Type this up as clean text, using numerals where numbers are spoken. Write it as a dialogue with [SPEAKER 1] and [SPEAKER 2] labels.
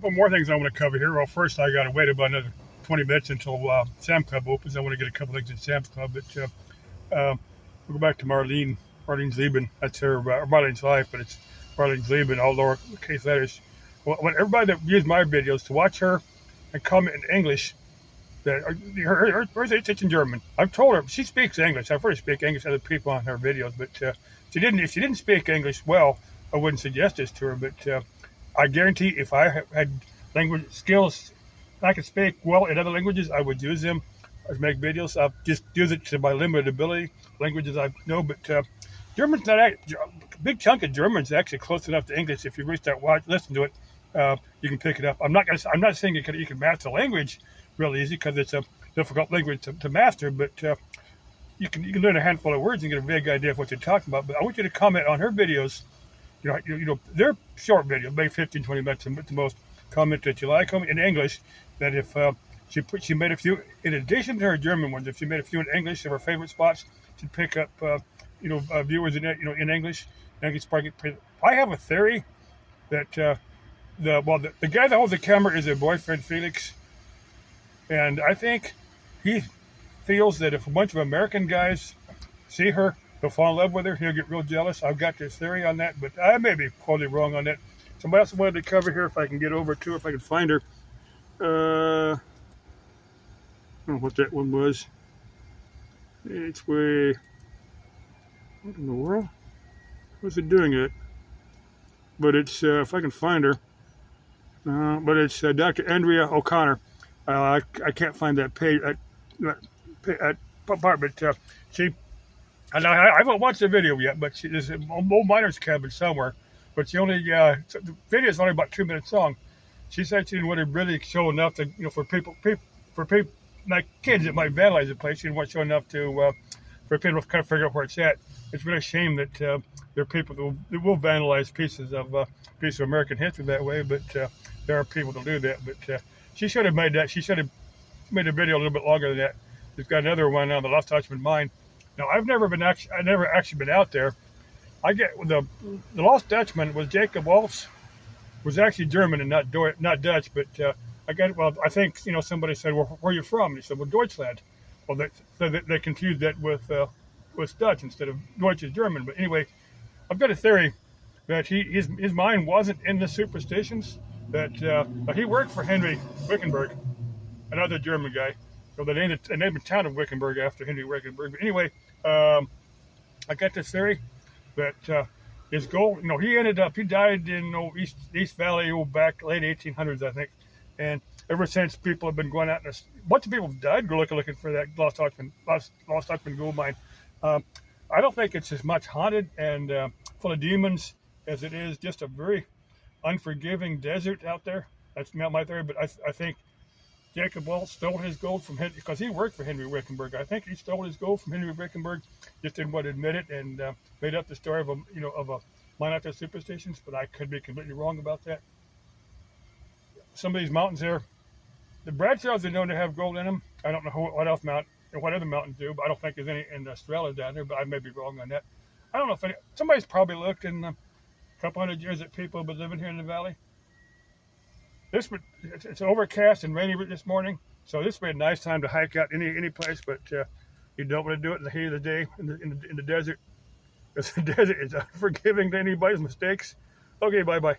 [SPEAKER 1] Couple more things I want to cover here. Well, first I got to wait about another 20 minutes until Sam Club opens. I want to get a couple things in Sam's Club. But we'll go back to Marlene Zeben. That's her, Marlene's life, but it's Marlene Zeben, all lowercase letters. Well, I want everybody that views my videos to watch her and comment in English. That it's in German. I've told her she speaks English. I've heard her speak English to other people on her videos, but she didn't. If she didn't speak English well, I wouldn't suggest this to her. But I guarantee, if I had language skills, I could speak well in other languages, I would use them to make videos. I'll just use it to my limited ability, languages I know. But German's not a big chunk of German's actually close enough to English. If you really start listen to it, you can pick it up. I'm not saying you can master language really easy, because it's a difficult language to master, but you can learn a handful of words and get a vague idea of what they're talking about. But I want you to comment on her videos. You know, they're short videos, maybe 15, 20 minutes at the most. Comment that you like them in English. That if she made a few, in addition to her German ones, if she made a few in English of her favorite spots, she'd pick up viewers in in English. I have a theory that the guy that holds the camera is her boyfriend Felix. And I think he feels that if a bunch of American guys see her, they'll fall in love with her. He'll get real jealous. I've got this theory on that, but I may be totally wrong on that. Somebody else wanted to cover here, if I can get over to her, if I can find her. I don't know what that one was. It's way... What in the world? What's it doing it? But it's, if I can find her. But it's Dr. Andrea O'Connor. I can't find that page part, but she. And I haven't watched the video yet, but there's an old miner's cabin somewhere. But she only the video is only about 2 minutes long. She said she didn't want to really show enough to for people like kids that might vandalize the place. She didn't want to show enough to for people to kind of figure out where it's at. It's really a shame that there are people that will vandalize pieces of American history that way. But there are people that do that. But she should have made that. She should have made a video a little bit longer than that. She's got another one on the Lost Dutchman mine. Now I've never actually been out there. I get the Lost Dutchman was Jacob Waltz, was actually German and not Dutch. But I think somebody said, well, where are you from? And he said, well, Deutschland. Well, they confused that with Dutch instead of Deutsch is German. But anyway, I've got a theory that his mind wasn't in the superstitions. That he worked for Henry Wickenburg, another German guy. So they named the town of Wickenburg after Henry Wickenburg. But anyway, I got this theory that his goal, he died in East Valley back late 1800s, I think. And ever since, people have been going out, and a bunch of people have died looking for that Lost Dutchman gold mine. I don't think it's as much haunted and full of demons as it is just a very unforgiving desert out there. That's not my theory, but I think Jacob Waltz stole his gold from Henry, because he worked for Henry Wickenburg. I think he stole his gold from Henry Wickenburg, just didn't want to admit it, and made up the story of a mine out there superstitions. But I could be completely wrong about that. Some of these mountains there, the Bradshaws are known to have gold in them. I don't know what other mountains do, but I don't think there's any in Australia down there. But I may be wrong on that. I don't know if somebody's probably looked in a couple hundred years that people have been living here in the valley. It's overcast and rainy this morning, so this would be a nice time to hike out any place. But you don't want to do it in the heat of the day in the desert, because the desert is unforgiving to anybody's mistakes. Okay, bye.